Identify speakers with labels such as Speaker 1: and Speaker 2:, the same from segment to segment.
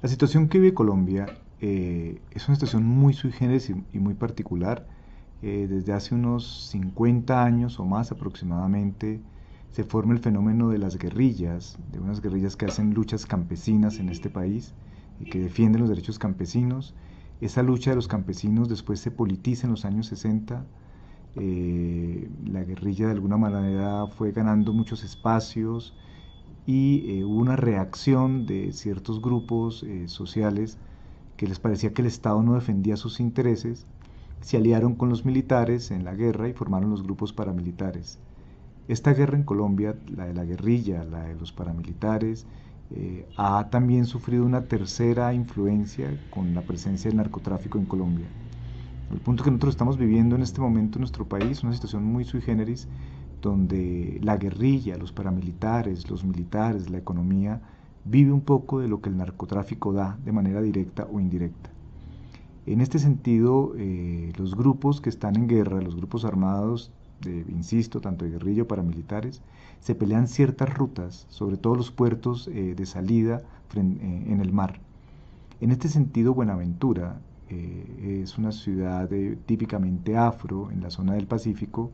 Speaker 1: La situación que vive Colombia es una situación muy sui generis y muy particular. Desde hace unos 50 años o más aproximadamente se forma el fenómeno de las guerrillas, de unas guerrillas que hacen luchas campesinas en este país y que defienden los derechos campesinos. Esa lucha de los campesinos después se politiza en los años 60. La guerrilla de alguna manera fue ganando muchos espacios y hubo una reacción de ciertos grupos sociales que les parecía que el Estado no defendía sus intereses, se aliaron con los militares en la guerra y formaron los grupos paramilitares. Esta guerra en Colombia, la de la guerrilla, la de los paramilitares, ha también sufrido una tercera influencia con la presencia del narcotráfico en Colombia. El punto que nosotros estamos viviendo en este momento en nuestro país, una situación muy sui generis, donde la guerrilla, los paramilitares, los militares, la economía, vive un poco de lo que el narcotráfico da de manera directa o indirecta. En este sentido, los grupos que están en guerra, los grupos armados, insisto, tanto de guerrilla o paramilitares, se pelean ciertas rutas, sobre todo los puertos de salida en el mar. En este sentido, Buenaventura es una ciudad típicamente afro en la zona del Pacífico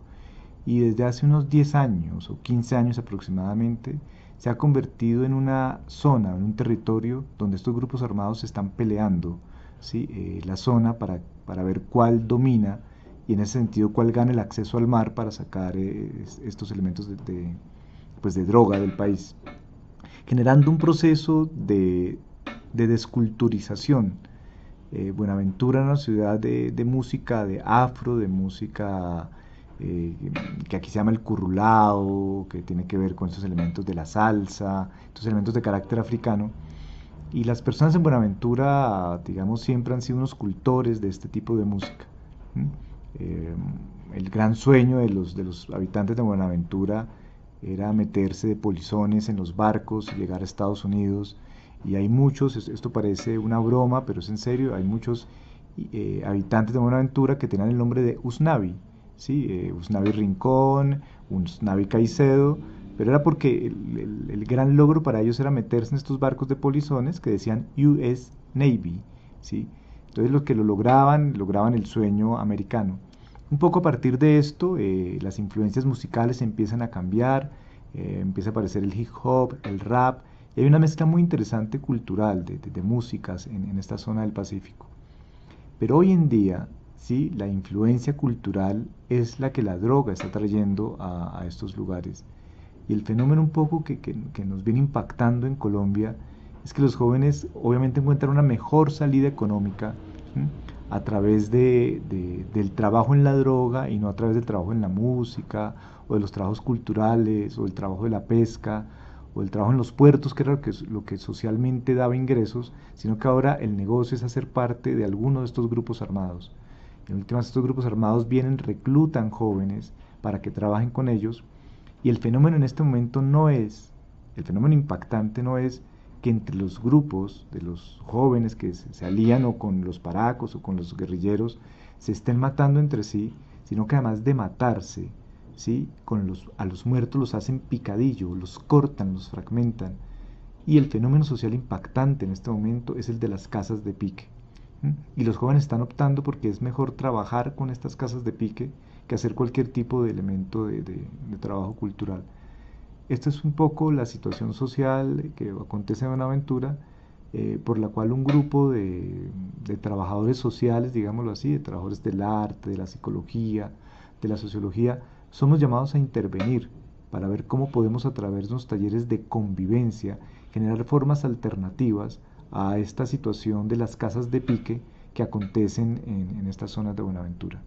Speaker 1: y desde hace unos 10 años o 15 años aproximadamente se ha convertido en una zona, en un territorio donde estos grupos armados se están peleando, ¿sí? La zona para ver cuál domina y en ese sentido cuál gana el acceso al mar para sacar estos elementos pues de droga del país, generando un proceso de desculturización. Buenaventura era una ciudad de música, de afro, de música eh, que aquí se llama el currulao, que tiene que ver con estos elementos de la salsa, estos elementos de carácter africano. Y las personas en Buenaventura, digamos, siempre han sido unos cultores de este tipo de música. Eh, el gran sueño de los habitantes de Buenaventura era meterse de polizones en los barcos y llegar a Estados Unidos. Y hay muchos, esto parece una broma, pero es en serio, hay muchos habitantes de Buenaventura que tenían el nombre de Usnavi, ¿sí? Usnavi Rincón, Usnavi Caicedo, pero era porque el gran logro para ellos era meterse en estos barcos de polizones que decían US Navy, ¿sí? Entonces los que lo lograban el sueño americano. Un poco a partir de esto, las influencias musicales empiezan a cambiar, empieza a aparecer el hip hop, el rap, y hay una mezcla muy interesante cultural de músicas en esta zona del Pacífico. Pero hoy en día, sí, la influencia cultural es la que la droga está trayendo a estos lugares. Y el fenómeno un poco que nos viene impactando en Colombia es que los jóvenes obviamente encuentran una mejor salida económica, ¿sí? A través del trabajo en la droga y no a través del trabajo en la música o de los trabajos culturales o el trabajo de la pesca o el trabajo en los puertos, que era lo que socialmente daba ingresos, sino que ahora el negocio es hacer parte de alguno de estos grupos armados. En últimas, estos grupos armados vienen, reclutan jóvenes para que trabajen con ellos y el fenómeno en este momento el fenómeno impactante no es que entre los grupos de los jóvenes que se alían o con los paracos o con los guerrilleros se estén matando entre sí, sino que además de matarse, ¿sí? A los muertos los hacen picadillo, los cortan, los fragmentan. Y el fenómeno social impactante en este momento es el de las casas de pique. Y los jóvenes están optando porque es mejor trabajar con estas casas de pique que hacer cualquier tipo de elemento de trabajo cultural. Esta es un poco la situación social que acontece en Buenaventura, por la cual un grupo de trabajadores sociales, digámoslo así, de trabajadores del arte, de la psicología, de la sociología, somos llamados a intervenir para ver cómo podemos a través de unos talleres de convivencia generar formas alternativas a esta situación de las casas de pique que acontecen en estas zonas de Buenaventura.